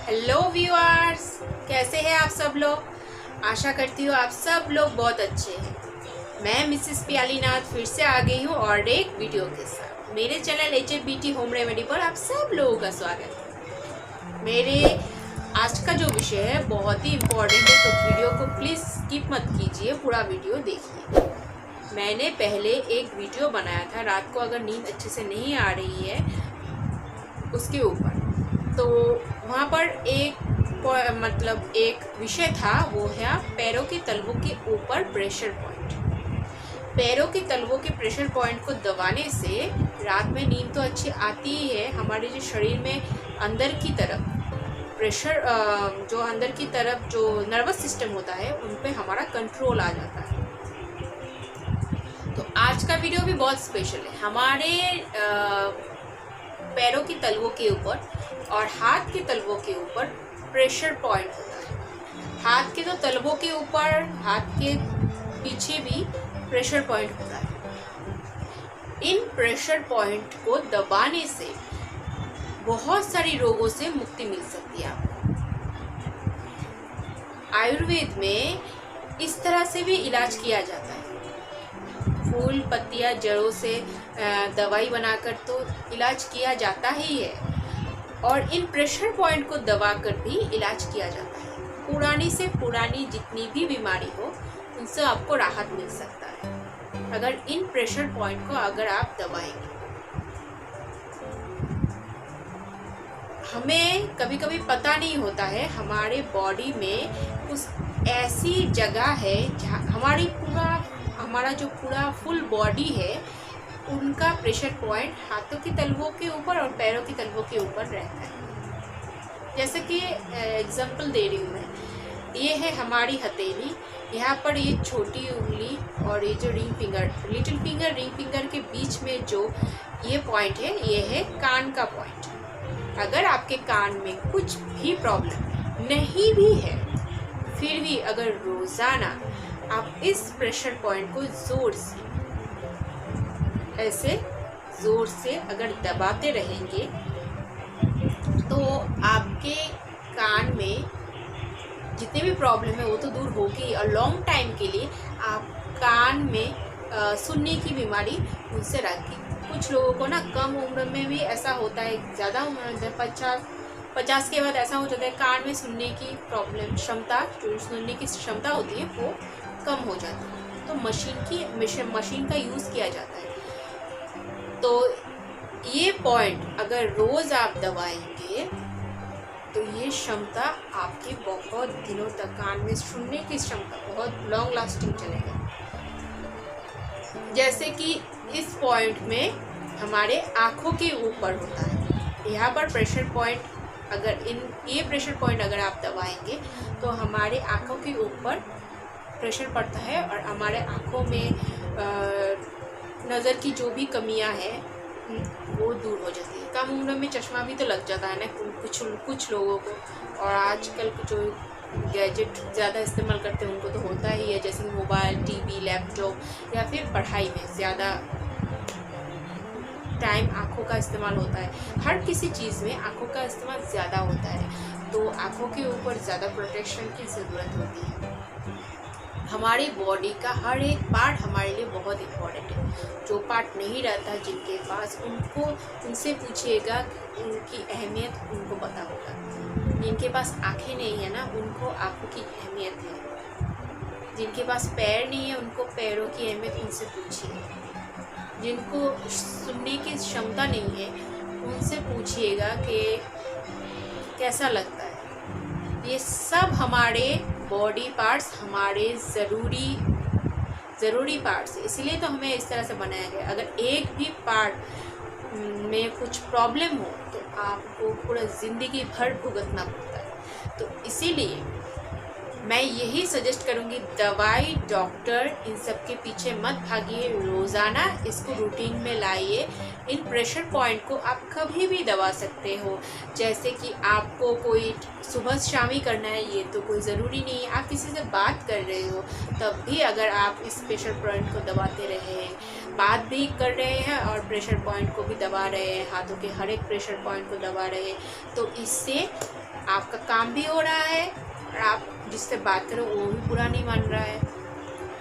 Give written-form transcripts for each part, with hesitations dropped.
Hello viewers, कैसे हैं आप सब लोग। आशा करती हूँ आप सब लोग बहुत अच्छे हैं। मैं मिसेस प्यालीनाथ फिर से आ गई हूँ और एक वीडियो के साथ। मेरे चैनल HFBT होम रेमेडी पर आप सब लोगों का स्वागत है। मेरे आज का जो विषय है बहुत ही इम्पोर्टेंट है, तो वीडियो को प्लीज़ स्किप मत कीजिए, पूरा वीडियो देखिए। मैंने पहले एक वीडियो बनाया था रात को अगर नींद अच्छे से नहीं आ रही है उसके ऊपर, तो वहाँ पर एक विषय था, वो है पैरों के तलवों के ऊपर प्रेशर पॉइंट। पैरों के तलवों के प्रेशर पॉइंट को दबाने से रात में नींद तो अच्छी आती ही है। हमारे जो शरीर में अंदर की तरफ प्रेशर, जो अंदर की तरफ जो नर्वस सिस्टम होता है उन पे हमारा कंट्रोल आ जाता है। तो आज का वीडियो भी बहुत स्पेशल है। हमारे पैरों की तलवों के ऊपर और हाथ के तलवों के ऊपर प्रेशर पॉइंट होता है। हाथ के तो तलवों के ऊपर, हाथ के पीछे भी प्रेशर पॉइंट होता है। इन प्रेशर पॉइंट को दबाने से बहुत सारी रोगों से मुक्ति मिल सकती है आपको। आयुर्वेद में इस तरह से भी इलाज किया जाता है। फूल पत्तियां जड़ों से दवाई बनाकर तो इलाज किया जाता ही है, और इन प्रेशर पॉइंट को दबाकर भी इलाज किया जाता है। पुरानी से पुरानी जितनी भी बीमारी हो उनसे आपको राहत मिल सकता है अगर इन प्रेशर पॉइंट को अगर आप दबाएंगे। हमें कभी कभी पता नहीं होता है हमारे बॉडी में उस ऐसी जगह है जहाँ हमारा जो पूरा फुल बॉडी है उनका प्रेशर पॉइंट हाथों की तलवों के ऊपर और पैरों की तलवों के ऊपर रहता है। जैसे कि एग्जांपल दे रही हूँ मैं, ये है हमारी हथेली, यहाँ पर ये छोटी उंगली और ये जो लिटिल फिंगर रिंग फिंगर के बीच में जो ये पॉइंट है, ये है कान का पॉइंट। अगर आपके कान में कुछ भी प्रॉब्लम नहीं भी है, फिर भी अगर रोज़ाना आप इस प्रेशर पॉइंट को ऐसे ज़ोर से अगर दबाते रहेंगे तो आपके कान में जितने भी प्रॉब्लम है वो तो दूर होगी, और लॉन्ग टाइम के लिए आप कान में सुनने की बीमारी उनसे रहेगी। कुछ लोगों को ना कम उम्र में भी ऐसा होता है, ज़्यादा उम्र 50 के बाद ऐसा हो जाता है, कान में सुनने की प्रॉब्लम, जो सुनने की क्षमता होती है वो कम हो जाती है। तो मशीन का यूज़ किया जाता है। तो ये पॉइंट अगर रोज़ आप दबाएंगे तो ये क्षमता आपकी बहुत दिनों तक, कान में सुनने की क्षमता बहुत लॉन्ग लास्टिंग चलेगा। जैसे कि इस पॉइंट में हमारे आँखों के ऊपर होता है, यहाँ पर प्रेशर पॉइंट ये प्रेशर पॉइंट अगर आप दबाएंगे तो हमारे आँखों के ऊपर प्रेशर पड़ता है और हमारे आँखों में नज़र की जो भी कमियां हैं वो दूर हो जाती है। कम उम्र में चश्मा भी तो लग जाता है ना कुछ लोगों को, और आजकल जो गैजेट ज़्यादा इस्तेमाल करते हैं उनको तो होता ही है, जैसे मोबाइल, टीवी, लैपटॉप, या फिर पढ़ाई में ज़्यादा टाइम आँखों का इस्तेमाल होता है। हर किसी चीज़ में आँखों का इस्तेमाल ज़्यादा होता है, तो आँखों के ऊपर ज़्यादा प्रोटेक्शन की ज़रूरत होती है। हमारी बॉडी का हर एक पार्ट हमारे लिए बहुत इम्पोर्टेंट है। जो पार्ट नहीं रहता जिनके पास, उनसे पूछिएगा, उनकी अहमियत उनको पता होगा। जिनके पास आँखें नहीं है ना, उनको आँखों की अहमियत है। जिनके पास पैर नहीं है उनको पैरों की अहमियत उनसे पूछिए। जिनको सुनने की क्षमता नहीं है उनसे पूछिएगा कि कैसा लगता है। ये सब हमारे बॉडी पार्ट्स हमारे ज़रूरी पार्ट्स है, इसलिए तो हमें इस तरह से बनाया गया। अगर एक भी पार्ट में कुछ प्रॉब्लम हो तो आपको पूरा ज़िंदगी भर भुगतना पड़ता है। तो इसीलिए मैं यही सजेस्ट करूँगी, दवाई, डॉक्टर, इन सब के पीछे मत भागिए। रोज़ाना इसको रूटीन में लाइए। इन प्रेशर पॉइंट को आप कभी भी दबा सकते हो। जैसे कि आपको कोई सुबह शाम ही करना है ये तो कोई ज़रूरी नहीं है। आप किसी से बात कर रहे हो तब भी अगर आप इस प्रेशर पॉइंट को दबाते रहे, बात भी कर रहे हैं और प्रेशर पॉइंट को भी दबा रहे हैं, हाथों के हर एक प्रेशर पॉइंट को दबा रहे हैं, तो इससे आपका काम भी हो रहा है और आप जिससे बात करो वो भी बुरा नहीं मान रहा है।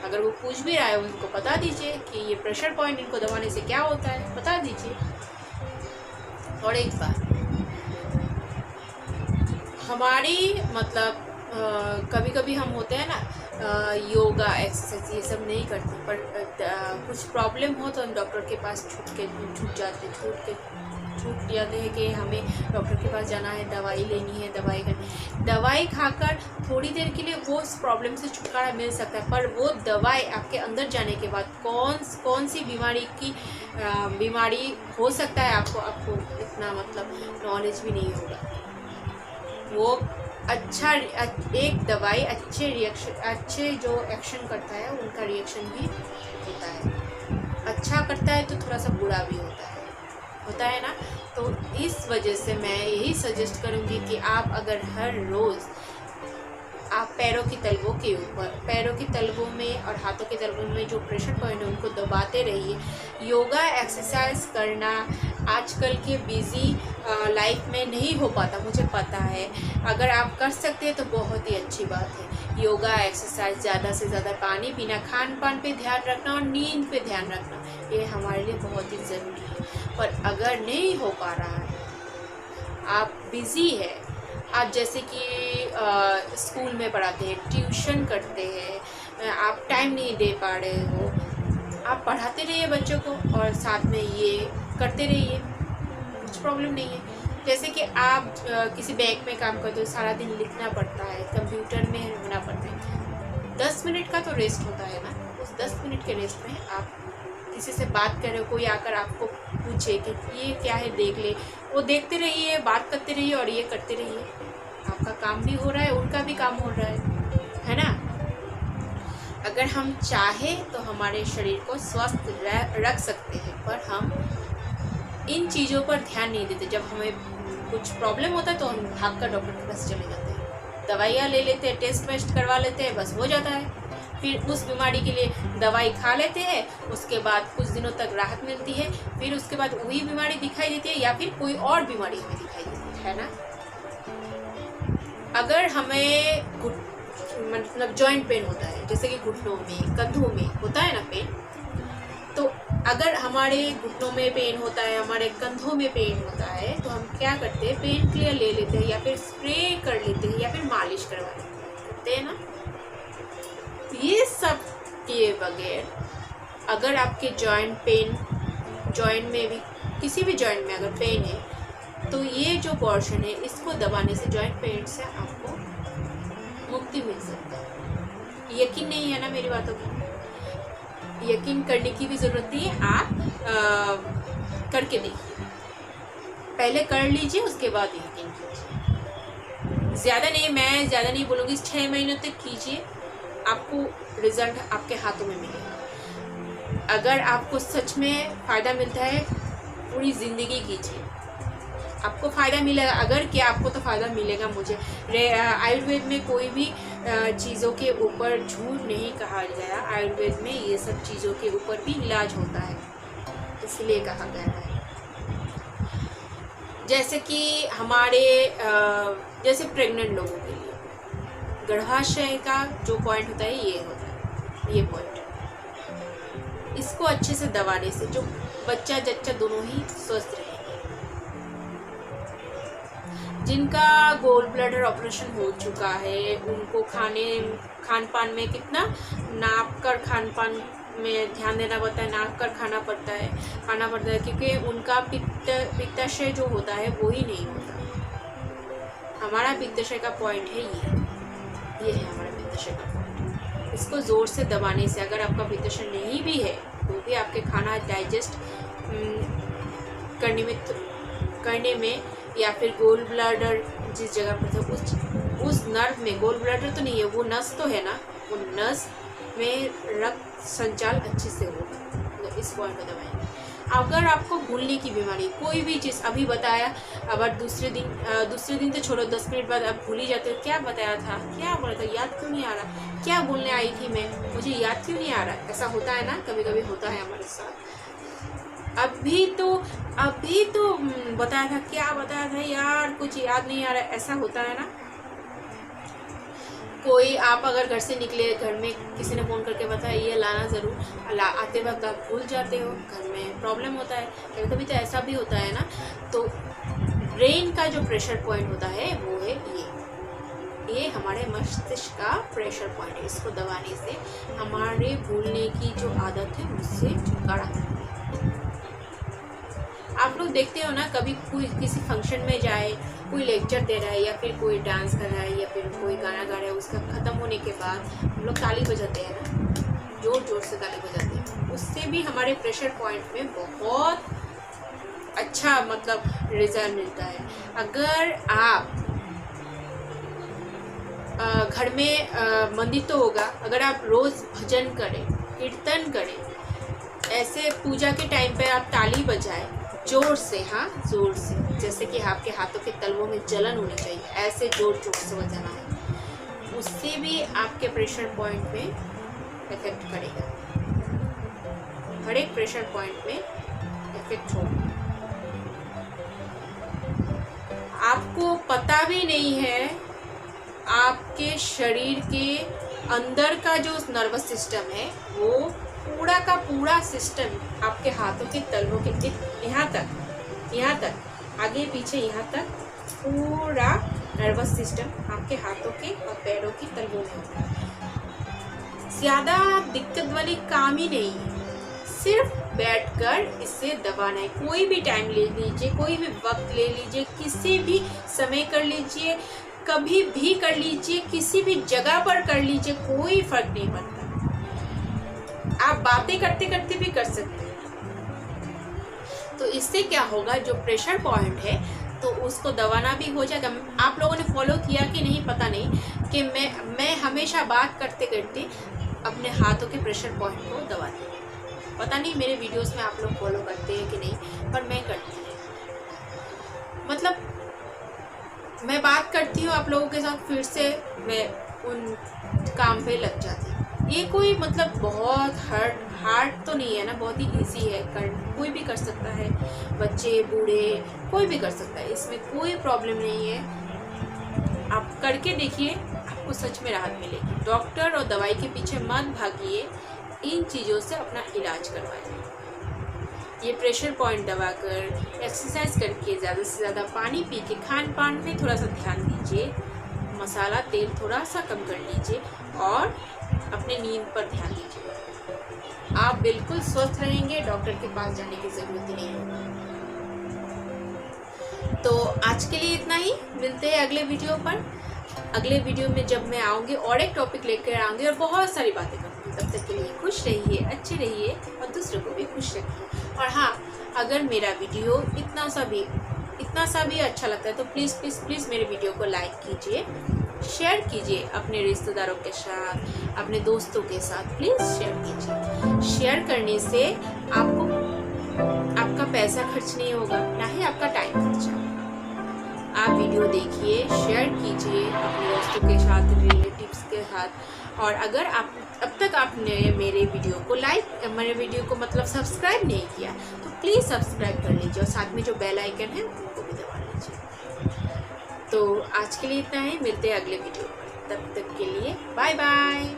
अगर वो पूछ भी रहा है उनको बता दीजिए कि ये प्रेशर पॉइंट इनको दबाने से क्या होता है, बता दीजिए। और एक बात, हमारी मतलब कभी कभी हम होते हैं ना योगा एक्सरसाइज ये सब नहीं करते, पर कुछ प्रॉब्लम हो तो हम डॉक्टर के पास छूट जाते हैं कि हमें डॉक्टर के पास जाना है, दवाई लेनी है, दवाई करनी है। दवाई खाकर थोड़ी देर के लिए वो उस प्रॉब्लम से छुटकारा मिल सकता है, पर वो दवाई आपके अंदर जाने के बाद कौन सी बीमारी हो सकता है आपको इतना मतलब नॉलेज भी नहीं होगा। वो अच्छा एक दवाई अच्छे जो एक्शन करता है उनका रिएक्शन भी होता है, अच्छा करता है तो थोड़ा सा बुरा भी होता है ना। तो इस वजह से मैं यही सजेस्ट करूँगी कि आप अगर हर रोज़ आप पैरों की तलवों में और हाथों के तलवों में जो प्रेशर पॉइंट है उनको दबाते रहिए। योगा एक्सरसाइज करना आजकल के बिज़ी लाइफ में नहीं हो पाता, मुझे पता है। अगर आप कर सकते हैं तो बहुत ही अच्छी बात है। योगा एक्सरसाइज, ज़्यादा से ज़्यादा पानी पीना, खान पान पे ध्यान रखना और नींद पे ध्यान रखना, ये हमारे लिए बहुत ही ज़रूरी है। पर अगर नहीं हो पा रहा है, आप बिज़ी है, आप जैसे कि स्कूल में पढ़ाते हैं, ट्यूशन करते हैं, आप टाइम नहीं दे पा रहे हो, आप पढ़ाते रहिए बच्चों को और साथ में ये करते रहिए, कुछ प्रॉब्लम नहीं है। जैसे कि आप किसी बैंक में काम करते हो, सारा दिन लिखना पड़ता है, कंप्यूटर में होना पड़ता है, 10 मिनट का तो रेस्ट होता है ना। उस 10 मिनट के रेस्ट में आप किसी से बात कर रहे हो, कोई आकर आपको पूछे कि ये क्या है देख ले, वो देखते रहिए, बात करते रहिए और ये करते रहिए। आपका काम भी हो रहा है, उनका भी काम हो रहा है ना। अगर हम चाहें तो हमारे शरीर को स्वस्थ रख सकते हैं, पर हम इन चीज़ों पर ध्यान नहीं देते। जब हमें कुछ प्रॉब्लम होता है तो हम भागकर डॉक्टर के पास चले जाते हैं, दवाइयाँ ले लेते हैं, टेस्ट वेस्ट करवा लेते हैं, बस हो जाता है। फिर उस बीमारी के लिए दवाई खा लेते हैं, उसके बाद कुछ दिनों तक राहत मिलती है, फिर उसके बाद वही बीमारी दिखाई देती है या फिर कोई और बीमारी हमें दिखाई देती है ना। अगर हमें मतलब जॉइंट पेन होता है, जैसे कि घुटनों में, कंधों में होता है ना पेन, तो अगर हमारे घुटनों में पेन होता है, हमारे कंधों में पेन होता है, तो हम क्या करते हैं, पेन क्लियर ले लेते हैं या फिर स्प्रे कर लेते हैं या फिर मालिश करवा लेते हैं ना। ये सब किए बगैर अगर आपके जॉइंट में भी, किसी भी जॉइंट में अगर पेन है, तो ये जो पोर्शन है इसको दबाने से जॉइंट पेन से आपको मुक्ति मिल सकता है। यकीन नहीं है ना मेरी बातों की? यकीन करने की भी ज़रूरत नहीं है, आप करके देखिए, पहले कर लीजिए उसके बाद यकीन कीजिए। मैं ज़्यादा नहीं बोलूँगी, 6 महीनों तक कीजिए, आपको रिजल्ट आपके हाथों में मिलेगा। अगर आपको सच में फ़ायदा मिलता है, पूरी ज़िंदगी कीजिए, आपको फ़ायदा मिलेगा। अगर क्या आपको तो फ़ायदा मिलेगा। मुझे आयुर्वेद में कोई भी चीज़ों के ऊपर झूठ नहीं कहा गया। आयुर्वेद में ये सब चीज़ों के ऊपर भी इलाज होता है, इसलिए कहा गया है। जैसे कि हमारे जैसे प्रेग्नेंट लोगों के लिए गर्भाशय का जो पॉइंट होता है, ये पॉइंट, इसको अच्छे से दबाने से जो बच्चा जच्चा दोनों ही स्वस्थ रहेंगे। जिनका गोल ब्लैडर ऑपरेशन हो चुका है, उनको खान पान में कितना नाप कर खान पान में ध्यान देना पड़ता है, नाप कर खाना पड़ता है, क्योंकि उनका पित्ताशय जो होता है वो ही नहीं होता। हमारा पित्ताशय का पॉइंट है ये है हमारा पित्ताशय का पॉइंट। इसको ज़ोर से दबाने से, अगर आपका पित्ताशय नहीं भी है तो भी आपके खाना डाइजेस्ट करने में या फिर गोल ब्लैडर जिस जगह पर था उस नर्व में, गोल ब्लैडर तो नहीं है, वो नस तो है ना, वो नस में रक्त संचार अच्छे से होगा। तो इस पॉइंट को दबाएंगे। अगर आपको भूलने की बीमारी, कोई भी चीज़ अभी बताया, अगर दूसरे दिन तो छोड़ो, 10 मिनट बाद आप भूल ही जाते हो, क्या बताया था, क्या बोला था, याद क्यों नहीं आ रहा, क्या बोलने आई थी मैं, मुझे याद क्यों नहीं आ रहा। ऐसा होता है ना, कभी कभी होता है हमारे साथ। अभी तो बताया था, क्या बताया था यार, कुछ याद नहीं आ रहा। ऐसा होता है ना, कोई आप अगर घर से निकले, घर में किसी ने फ़ोन करके बताया ये लाना ज़रूर, आते वक्त आप भूल जाते हो, घर में प्रॉब्लम होता है। कभी कभी तो ऐसा भी होता है ना। तो ब्रेन का जो प्रेशर पॉइंट होता है वो है ये हमारे मस्तिष्क का प्रेशर पॉइंट है। इसको दबाने से हमारे भूलने की जो आदत है उससे छुटकारा मिलता है। आप लोग देखते हो ना, कभी कोई किसी फंक्शन में जाए, कोई लेक्चर दे रहा है या फिर कोई डांस कर रहा है या फिर कोई गाना गा रहा है, उसका ख़त्म होने के बाद हम लोग ताली बजाते हैं ना, जोर जोर से ताली बजाते हैं। उससे भी हमारे प्रेशर पॉइंट में बहुत अच्छा मतलब रिजल्ट मिलता है। अगर आप घर में मंदिर तो होगा, अगर आप रोज़ भजन करें, कीर्तन करें, ऐसे पूजा के टाइम पे आप ताली बजाएं जोर से, हाँ जोर से, जैसे कि आपके हाथों के तलवों में जलन होनी चाहिए, ऐसे जोर जोर से बजाना है। उससे भी आपके प्रेशर पॉइंट में इफेक्ट करेगा, हर एक प्रेशर पॉइंट में इफेक्ट होगा। आपको पता भी नहीं है, आपके शरीर के अंदर का जो नर्वस सिस्टम है वो पूरा का पूरा सिस्टम आपके हाथों के तलवों के यहाँ तक आगे पीछे यहाँ तक पूरा नर्वस सिस्टम आपके हाथों के और पैरों की तलवों में होता है। ज़्यादा दिक्कत वाली काम ही नहीं है, सिर्फ बैठकर इसे दबाना है। कोई भी टाइम ले लीजिए, कोई भी वक्त ले लीजिए, किसी भी समय कर लीजिए, कभी भी कर लीजिए, किसी भी जगह पर कर लीजिए, कोई फर्क नहीं पड़ता। आप बातें करते करते भी कर सकते हैं। तो इससे क्या होगा, जो प्रेशर पॉइंट है तो उसको दबाना भी हो जाएगा। आप लोगों ने फॉलो किया कि नहीं पता नहीं, कि मैं हमेशा बात करते करते अपने हाथों के प्रेशर पॉइंट को दबाती हूँ। पता नहीं मेरे वीडियोस में आप लोग फॉलो करते हैं कि नहीं, पर मैं करती हूँ। मतलब मैं बात करती हूँ आप लोगों के साथ, फिर से मैं उन काम पे लग जाती हूँ। ये कोई मतलब बहुत हार्ड तो नहीं है ना, बहुत ही इजी है, कोई भी कर सकता है, बच्चे बूढ़े कोई भी कर सकता है, इसमें कोई प्रॉब्लम नहीं है। आप करके देखिए, आपको सच में राहत मिलेगी। डॉक्टर और दवाई के पीछे मत भागिए, इन चीज़ों से अपना इलाज करवाइए। ये प्रेशर पॉइंट दबाकर, एक्सरसाइज करके, ज़्यादा से ज़्यादा पानी पी के, खान पान में थोड़ा सा ध्यान दीजिए, मसाला तेल थोड़ा सा कम कर लीजिए और अपने नींद पर ध्यान दीजिए। आप बिल्कुल स्वस्थ रहेंगे, डॉक्टर के पास जाने की ज़रूरत ही नहीं होगी। तो आज के लिए इतना ही, मिलते हैं अगले वीडियो पर। अगले वीडियो में जब मैं आऊँगी और एक टॉपिक लेकर आऊँगी और बहुत सारी बातें करूँगी। तब तक के लिए खुश रहिए, अच्छे रहिए और दूसरों को भी खुश रखिए। और हाँ, अगर मेरा वीडियो इतना सा भी अच्छा लगता है तो प्लीज़ प्लीज़ प्लीज़ मेरे वीडियो को लाइक कीजिए, शेयर कीजिए अपने रिश्तेदारों के साथ, अपने दोस्तों के साथ, प्लीज़ शेयर कीजिए। शेयर करने से आपका पैसा खर्च नहीं होगा, ना ही आपका टाइम खर्च होगा। आप वीडियो देखिए, शेयर कीजिए अपने दोस्तों के साथ, रिलेटिव्स के साथ। और अगर आप अब तक आपने मेरे वीडियो को मतलब सब्सक्राइब नहीं किया तो प्लीज़ सब्सक्राइब कर लीजिए और साथ में जो बेल आइकन है उनको भी दबा लीजिए। तो आज के लिए इतना ही, मिलते हैं अगले वीडियो पर। तब तक के लिए बाय बाय।